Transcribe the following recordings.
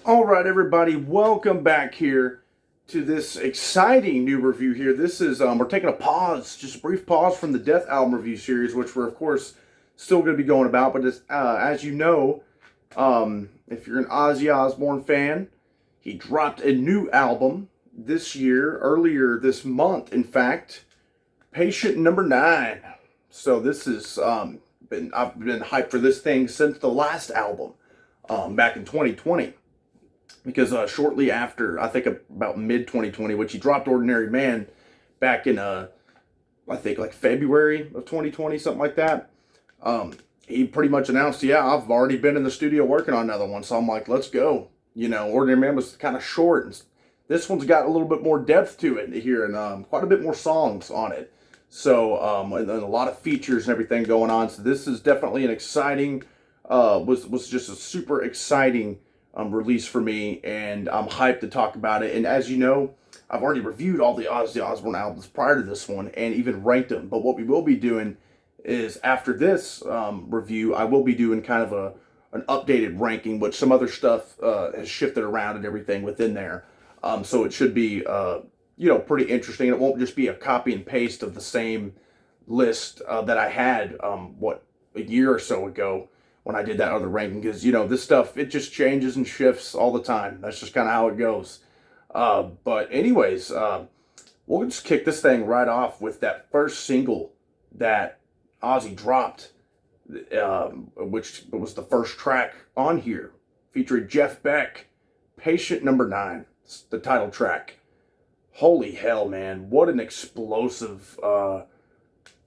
All right, everybody, welcome back here to this exciting new review here. This is, we're taking a pause, just a brief pause from the Death album review series, which we're, of course, still going to be going about. But as you know, if you're an Ozzy Osbourne fan, he dropped a new album this year, earlier this month, in fact, Patient Number 9. So this is, I've been hyped for this thing since the last album, back in 2020. Because shortly after, I think about mid-2020, which he dropped Ordinary Man back in, I think like February of 2020, something like that. He pretty much announced, yeah, I've already been in the studio working on another one. So I'm like, let's go. You know, Ordinary Man was kind of short. And this one's got a little bit more depth to it here and quite a bit more songs on it. So, and a lot of features and everything going on. So this is definitely an exciting, was just a super exciting release for me, and I'm hyped to talk about it. And as you know, I've already reviewed all the Ozzy Osbourne albums prior to this one and even ranked them. But what we will be doing is after this review, I will be doing kind of an updated ranking, which some other stuff has shifted around and everything within there. So it should be, pretty interesting. It won't just be a copy and paste of the same list that I had, a year or so ago, when I did that other ranking, because, this stuff, it just changes and shifts all the time. That's just kind of how it goes. But anyways, we'll just kick this thing right off with that first single that Ozzy dropped, which was the first track on here, featuring Jeff Beck, Patient Number 9, the title track. Holy hell, man. What an explosive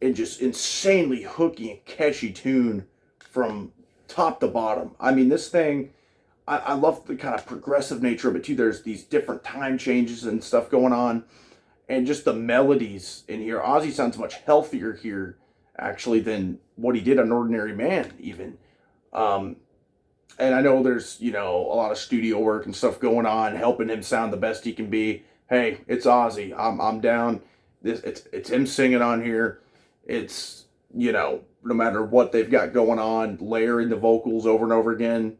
and just insanely hooky and catchy tune from top to bottom. I mean, this thing, I love the kind of progressive nature of it too. There's these different time changes and stuff going on, and just the melodies in here. Ozzy sounds much healthier here, actually, than what he did on Ordinary Man, even. And I know there's, a lot of studio work and stuff going on, helping him sound the best he can be. Hey, it's Ozzy. I'm down. It's him singing on here. It's, no matter what they've got going on, layering the vocals over and over again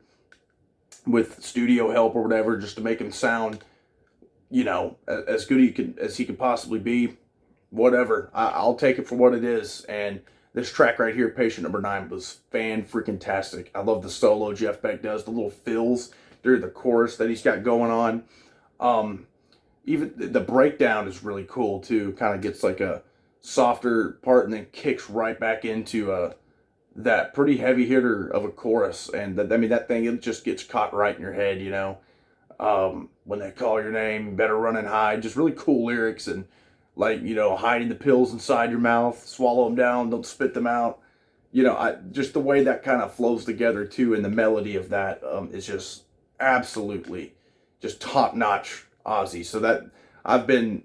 with studio help or whatever, just to make him sound, as good as he could possibly be. Whatever. I'll take it for what it is. And this track right here, Patient Number 9, was fan-freaking-tastic. I love the solo Jeff Beck does, the little fills during the chorus that he's got going on. Even the breakdown is really cool, too. Kind of gets like a softer part and then kicks right back into that pretty heavy hitter of a chorus. And that thing, it just gets caught right in your head, when they call your name, you better run and hide. Just really cool lyrics, and like, hiding the pills inside your mouth, swallow them down, don't spit them out. Just the way that kind of flows together too, and the melody of that is just absolutely just top notch Ozzy. So that I've been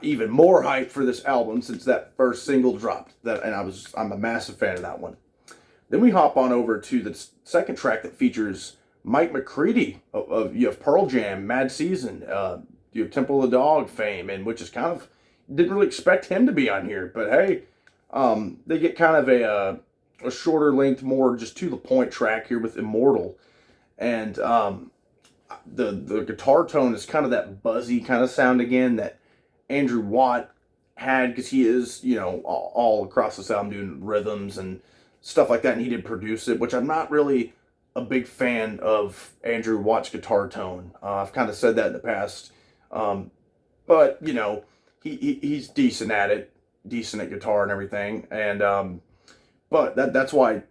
even more hyped for this album since that first single dropped. I'm a massive fan of that one. Then we hop on over to the second track that features Mike McCready of Pearl Jam, Mad Season, Temple of the Dog fame, and which is kind of, didn't really expect him to be on here, but hey, they get kind of a shorter length, more just to the point track here with Immortal, and the guitar tone is kind of that buzzy kind of sound again that Andrew Watt had, because he is, all across the sound doing rhythms and stuff like that, and he did produce it, which I'm not really a big fan of Andrew Watt's guitar tone. I've kind of said that in the past, but he's decent at it, decent at guitar and everything, and but that's why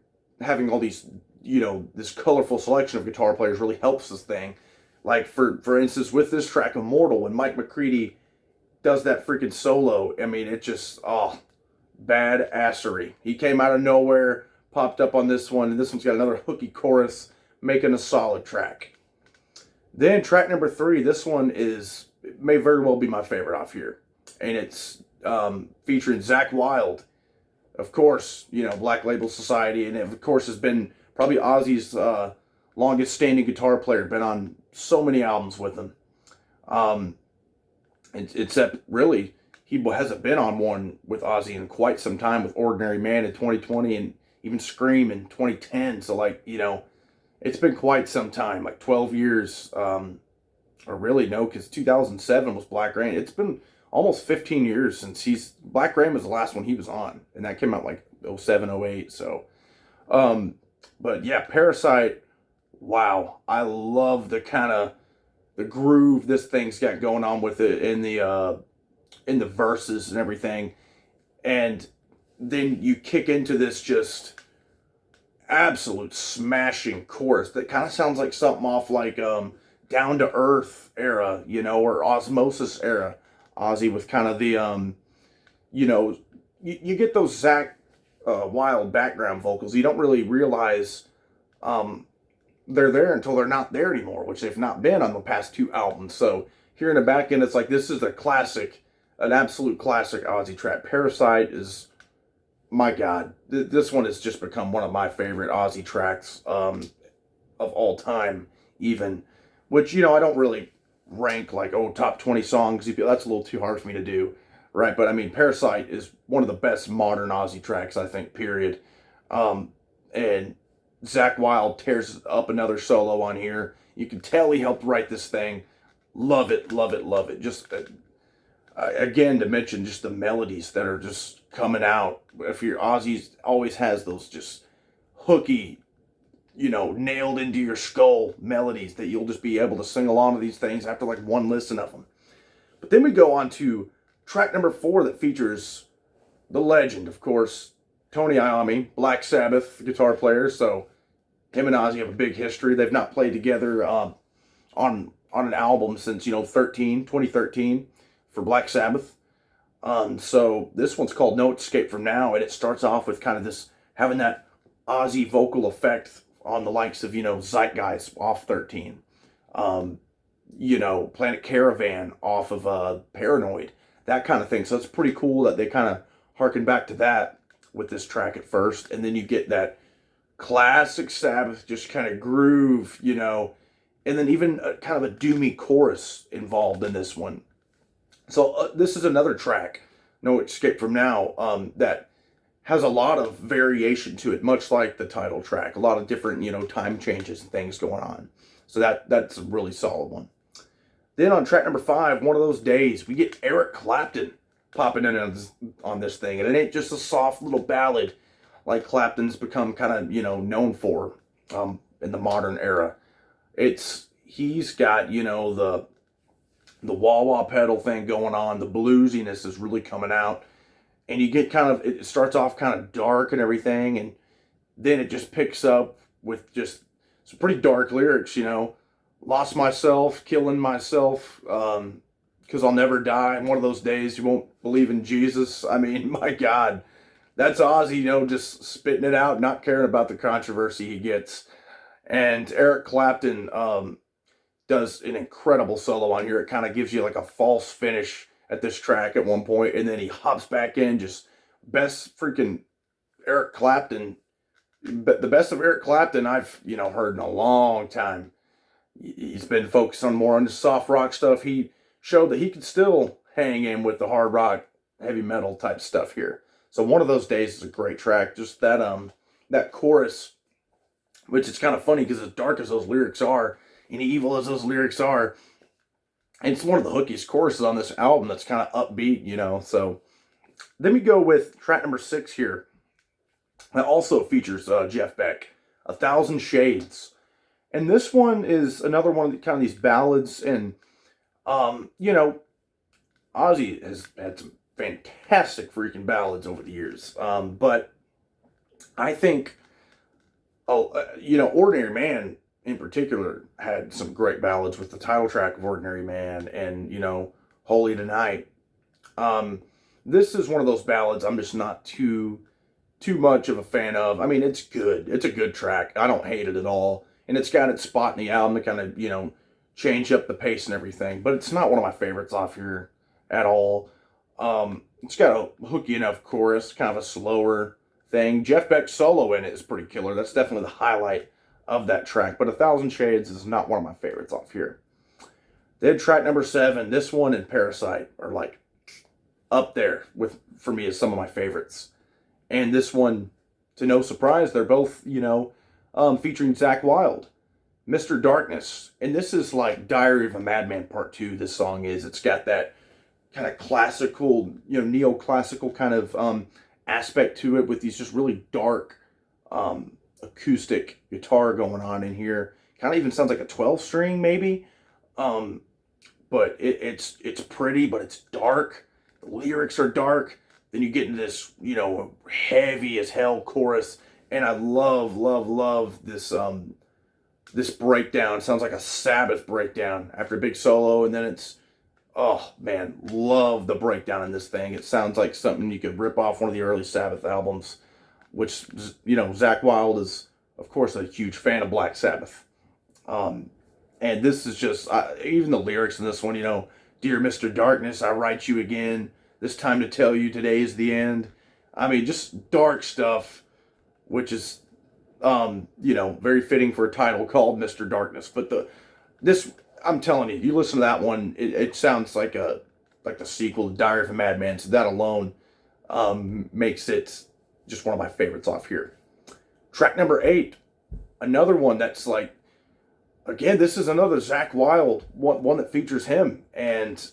having all these, this colorful selection of guitar players really helps this thing. Like for instance, with this track Immortal, when Mike McCready does that freaking solo, I mean, it just, badassery. He came out of nowhere, popped up on this one, and this one's got another hooky chorus, making a solid track. Then track number 3, this one may very well be my favorite off here, and it's featuring Zakk Wilde, of course, Black Label Society, and it, of course, has been probably Ozzy's longest standing guitar player, been on so many albums with him. Except really, he hasn't been on one with Ozzy in quite some time, with Ordinary Man in 2020 and even Scream in 2010. So, like, it's been quite some time, like 12 years, or really no, because 2007 was Black Rain. It's been almost 15 years since Black Rain was the last one he was on, and that came out like 07, 08. So, but yeah, Parasite. Wow, I love the groove this thing's got going on with it in the verses and everything, and then you kick into this just absolute smashing chorus that kind of sounds like something off like Down to Earth era, or Osmosis era. Ozzy with kind of the you get those Zach Wilde background vocals. You don't really realize they're there until they're not there anymore, which they've not been on the past two albums. So here in the back end, it's like this is a classic, an absolute classic Ozzy track. Parasite is, my God, this one has just become one of my favorite Ozzy tracks of all time, even. Which, I don't really rank like, top 20 songs. That's a little too hard for me to do, right? But I mean, Parasite is one of the best modern Ozzy tracks, I think, period. And Zach Wilde tears up another solo on here. You can tell he helped write this thing. Love it, love it, love it. Just, again, to mention just the melodies that are just coming out. If your Ozzy always has those just hooky, nailed into your skull melodies that you'll just be able to sing along to these things after like one listen of them. But then we go on to track number 4 that features the legend, of course, Tony Iommi, Black Sabbath guitar player. So him and Ozzy have a big history. They've not played together on an album since 2013 for Black Sabbath. So this one's called No Escape From Now, and it starts off with kind of this having that Ozzy vocal effect on the likes of Zeitgeist off 13, Planet Caravan off of Paranoid, that kind of thing. So it's pretty cool that they kind of harken back to that with this track at first, and then you get that classic Sabbath just kind of groove, and then even kind of a doomy chorus involved in this one. So this is another track, No Escape From Now, that has a lot of variation to it, much like the title track. A lot of different, time changes and things going on. So that's a really solid one. Then on track number 5, One of Those Days, we get Eric Clapton popping in on this thing. And it ain't just a soft little ballad like Clapton's become kind of, known for in the modern era. He's got, the wah-wah pedal thing going on. The bluesiness is really coming out. And you get it starts off kind of dark and everything. And then it just picks up with just some pretty dark lyrics, Lost myself, killing myself, because I'll never die. One of those days you won't believe in Jesus. I mean, my God. That's Ozzy, just spitting it out, not caring about the controversy he gets. And Eric Clapton does an incredible solo on here. It kind of gives you like a false finish at this track at one point, and then he hops back in. Just best freaking Eric Clapton, but the best of Eric Clapton I've heard in a long time. He's been focused on more on the soft rock stuff. He showed that he could still hang in with the hard rock, heavy metal type stuff here. So One of Those Days is a great track. Just that chorus, which is kind of funny because as dark as those lyrics are and evil as those lyrics are, it's one of the hookiest choruses on this album that's kind of upbeat, So then we go with track number 6 here. That also features Jeff Beck, 1,000 Shades. And this one is another one of kind of these ballads. And, Ozzy has had some fantastic freaking ballads over the years. But I think, Ordinary Man in particular had some great ballads with the title track of Ordinary Man and, Holy Tonight. This is one of those ballads I'm just not too much of a fan of. I mean, it's good. It's a good track. I don't hate it at all. And it's got its spot in the album to kind of, change up the pace and everything. But it's not one of my favorites off here at all. It's got a hooky enough chorus, kind of a slower thing. Jeff Beck's solo in it is pretty killer. That's definitely the highlight of that track. But 1,000 Shades is not one of my favorites off here. Then track number 7, this one and Parasite are like up there for me as some of my favorites. And this one, to no surprise, they're both, featuring Zach Wilde. Mr. Darkness. And this is like Diary of a Madman Part 2, this song is. It's got that kind of classical, neoclassical kind of aspect to it with these just really dark acoustic guitar going on in here. Kind of even sounds like a 12 string maybe. But it's pretty, but it's dark. The lyrics are dark. Then you get into this, heavy as hell chorus. And I love this this breakdown. It sounds like a Sabbath breakdown after a big solo, and then it's, oh man, love the breakdown in this thing. It sounds like something you could rip off one of the early Sabbath albums, which, Zakk Wylde is, of course, a huge fan of Black Sabbath. And this is just, even the lyrics in this one, Dear Mr. Darkness, I write you again, this time to tell you today is the end. I mean, just dark stuff, which is, very fitting for a title called Mr. Darkness. But I'm telling you, you listen to that one, it sounds like the sequel to Diary of a Madman. So that alone makes it just one of my favorites off here. Track number 8, another one that's like, again, this is another Zakk Wylde one that features him, and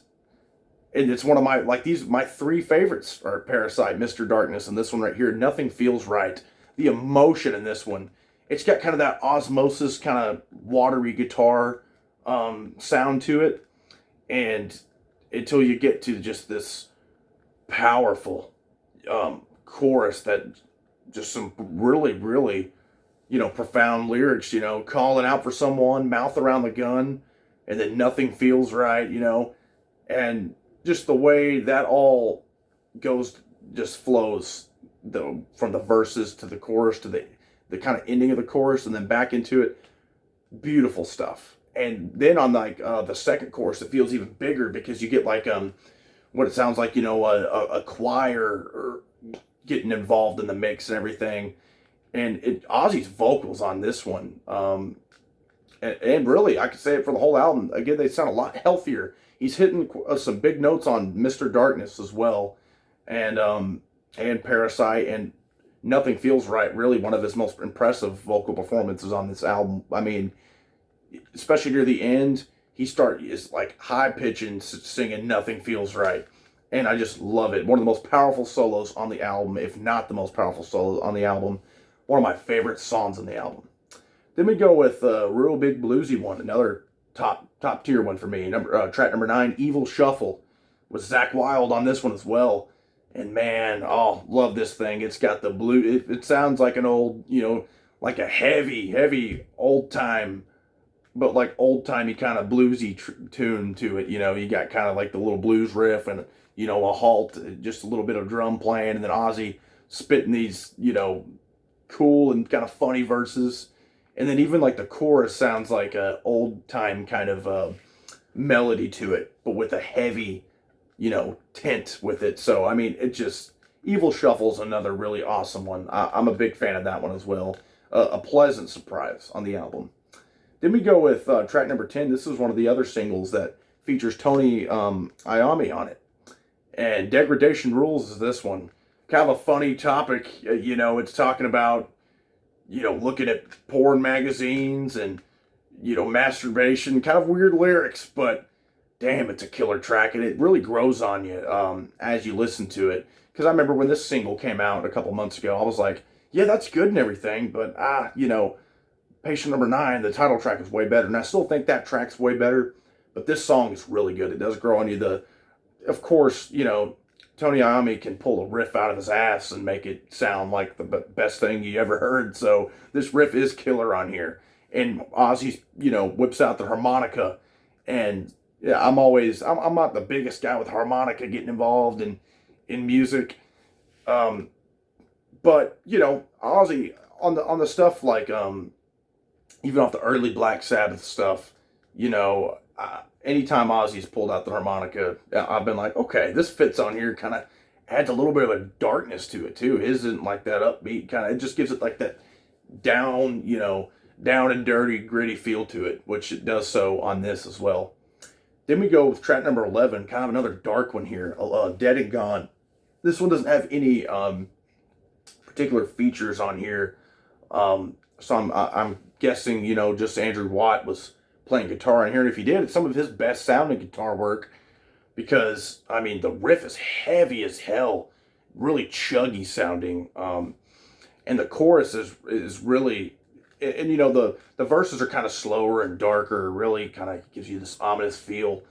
it's one of my 3 favorites are Parasite, Mr. Darkness, and this one right here, Nothing Feels Right. The emotion in this one, it's got kind of that osmosis, kind of watery guitar sound to it, and until you get to just this powerful chorus that just some really, really, profound lyrics, calling out for someone, mouth around the gun, and then nothing feels right, and just the way that all goes, just flows from the verses to the chorus to the kind of ending of the chorus and then back into it. Beautiful stuff. And then on the second chorus, it feels even bigger because you get like what it sounds like, a choir or getting involved in the mix and everything. And Ozzy's vocals on this one, and really, I could say it for the whole album. Again, they sound a lot healthier. He's hitting some big notes on Mr. Darkness as well, and Parasite, and Nothing Feels Right. Really, one of his most impressive vocal performances on this album. I mean, especially near the end, is like high pitching, singing Nothing Feels Right. And I just love it. One of the most powerful solos on the album, if not the most powerful solo on the album. One of my favorite songs on the album. Then we go with a real big bluesy one, another top tier one for me. Track number 9, Evil Shuffle, with Zakk Wylde on this one as well. And man, love this thing. It's got the blue. It sounds like an old, like a heavy old time, but like old timey kind of bluesy tune to it. You got kind of like the little blues riff and a halt, just a little bit of drum playing, and then Ozzy spitting these cool and kind of funny verses. And then even like the chorus sounds like a old time kind of melody to it, but with a heavy, tint with it. So, I mean, Evil Shuffle's another really awesome one. I'm a big fan of that one as well. A pleasant surprise on the album. Then we go with track number 10. This is one of the other singles that features Tony Iommi on it. And Degradation Rules is this one. Kind of a funny topic. It's talking about, looking at porn magazines and, masturbation. Kind of weird lyrics, but damn, it's a killer track, and it really grows on you as you listen to it. Because I remember when this single came out a couple months ago, I was like, yeah, that's good and everything, but Patient Number 9, the title track, is way better, and I still think that track's way better, but this song is really good. It does grow on you. Of course, Tony Iommi can pull a riff out of his ass and make it sound like the best thing you ever heard, so this riff is killer on here. And Ozzy, whips out the harmonica, and yeah, I'm not the biggest guy with harmonica getting involved in music, but Ozzy on the stuff like even off the early Black Sabbath stuff, anytime Ozzy's pulled out the harmonica, I've been like, okay, this fits on here. Kind of adds a little bit of a darkness to it too. His isn't like that upbeat kind of. It just gives it like that down and dirty, gritty feel to it, which it does so on this as well. Then we go with track number 11, kind of another dark one here, Dead and Gone. This one doesn't have any particular features on here, so I'm guessing, just Andrew Watt was playing guitar on here. And if he did, it's some of his best sounding guitar work because, I mean, the riff is heavy as hell, really chuggy sounding. And the chorus is really, and the verses are kind of slower and darker, really kind of gives you this ominous feel.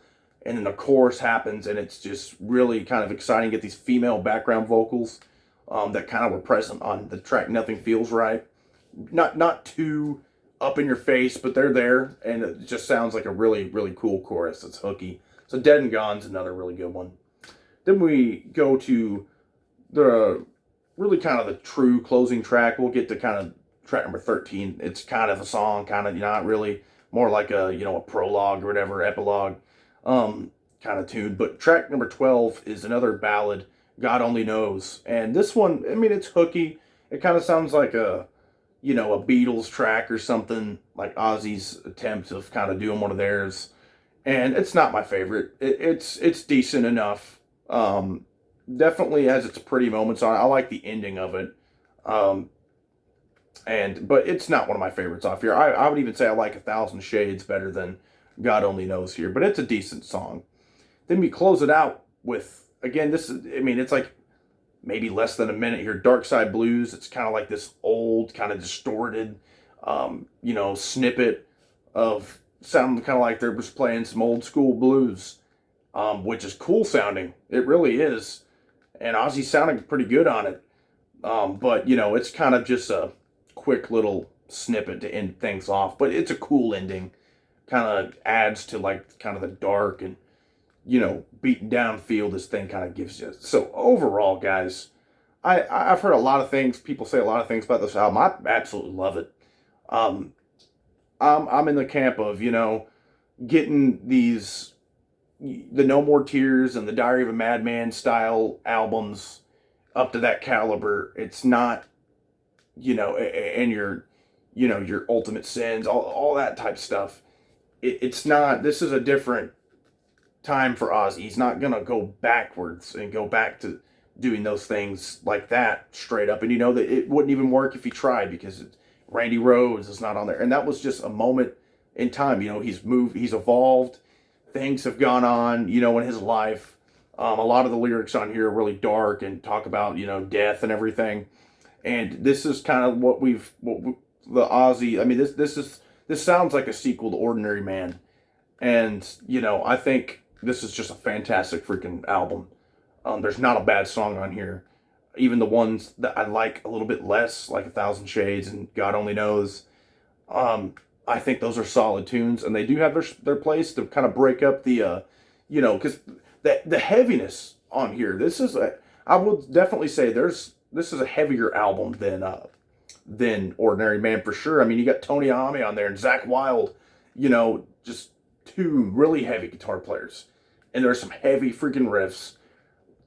And then the chorus happens, and it's just really kind of exciting. Get these female background vocals that kind of were present on the track Nothing Feels Right. Not too up in your face, but they're there, and it just sounds like a really, really cool chorus. It's hooky. So Dead and Gone's another really good one. Then we go to the really kind of the true closing track. We'll get to kind of track number 13. It's kind of a song, kind of not really, more like a a prologue or whatever, epilogue kind of tune. But track number 12 is another ballad, God Only Knows. And this one, I mean, it's hooky. It kind of sounds like a Beatles track or something, like Ozzy's attempt of kind of doing one of theirs. And it's not my favorite. It's decent enough. Definitely has its pretty moments on it. I like the ending of it. But it's not one of my favorites off here. I would even say I like 1,000 Shades better than God Only Knows here, but it's a decent song. Then we close it out with, again, it's like maybe less than a minute here, Dark Side Blues. It's kind of like this old, kind of distorted, snippet of sounding kind of like they're just playing some old school blues, which is cool sounding. It really is. And Ozzy sounding pretty good on it. But, it's kind of just a quick little snippet to end things off. But it's a cool ending. Kind of adds to, like, kind of the dark and, beaten down feel this thing kind of gives you. So, overall, guys, I've heard a lot of things. People say a lot of things about this album. I absolutely love it. I'm in the camp of, getting the No More Tears and the Diary of a Madman style albums up to that caliber. It's not, and your Ultimate Sins, all that type stuff. It's not, this is a different time for Ozzy. He's not going to go backwards and go back to doing those things like that straight up. And that it wouldn't even work if he tried because Randy Rhoads is not on there. And that was just a moment in time. He's moved, he's evolved. Things have gone on, in his life. A lot of the lyrics on here are really dark and talk about, death and everything. And this is kind of the Ozzy, I mean, this sounds like a sequel to Ordinary Man. And, I think this is just a fantastic freaking album. There's not a bad song on here. Even the ones that I like a little bit less, like 1,000 Shades and God Only Knows, I think those are solid tunes, and they do have their place to kind of break up the, because the heaviness on here. I would definitely say this is a heavier album than Ordinary Man for sure. I mean, you got Tony Iommi on there and Zakk Wilde, just two really heavy guitar players, and there's some heavy freaking riffs.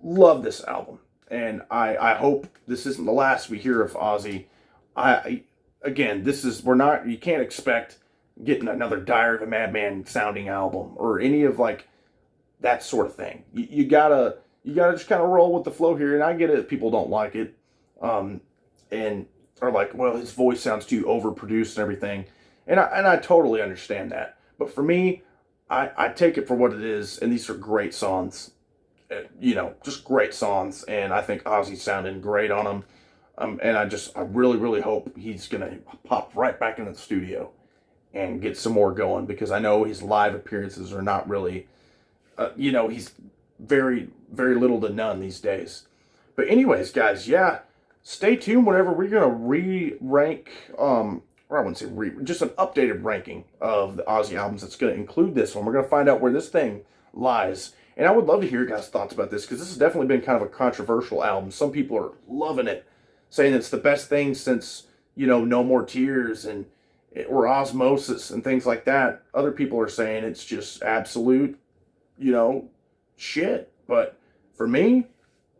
Love this album, and I hope this isn't the last we hear of Ozzy. Again, you can't expect getting another Diary of a Madman sounding album or any of like that sort of thing. You gotta just kind of roll with the flow here. And I get it if people don't like it, and are like, well, his voice sounds too overproduced and everything. And I totally understand that. But for me, I take it for what it is. And these are great songs, just great songs. And I think Ozzy's sounding great on them. And I really, really hope he's going to pop right back into the studio and get some more going, because I know his live appearances are not really, he's very, very little to none these days. But anyways, guys, yeah, stay tuned whenever we're going to re-rank, or I wouldn't say just an updated ranking of the Ozzy albums that's going to include this one. We're going to find out where this thing lies. And I would love to hear your guys' thoughts about this, because this has definitely been kind of a controversial album. Some people are loving it, saying it's the best thing since, No More Tears or Osmosis and things like that. Other people are saying it's just absolute, shit. But for me,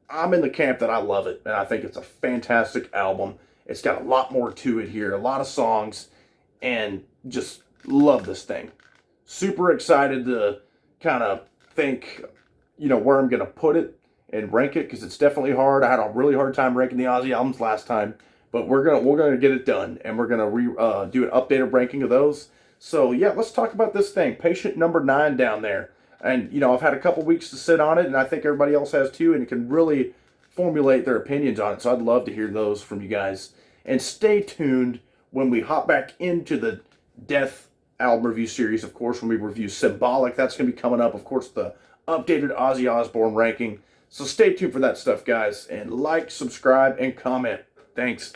I'm in the camp that I love it, and I think it's a fantastic album. It's got a lot more to it here, a lot of songs, and just love this thing. Super excited to kind of think, where I'm going to put it and rank it, because it's definitely hard. I had a really hard time ranking the Ozzy albums last time, But we're gonna get it done, and we're gonna do an updated ranking of those. So yeah, let's talk about this thing. Patient number 9 down there, and I've had a couple weeks to sit on it, and I think everybody else has too, and you can really formulate their opinions on it. So I'd love to hear those from you guys. And stay tuned when we hop back into the Death album review series. Of course, when we review Symbolic, that's going to be coming up. Of course, the updated Ozzy Osbourne ranking. So stay tuned for that stuff, guys. And like, subscribe, and comment. Thanks.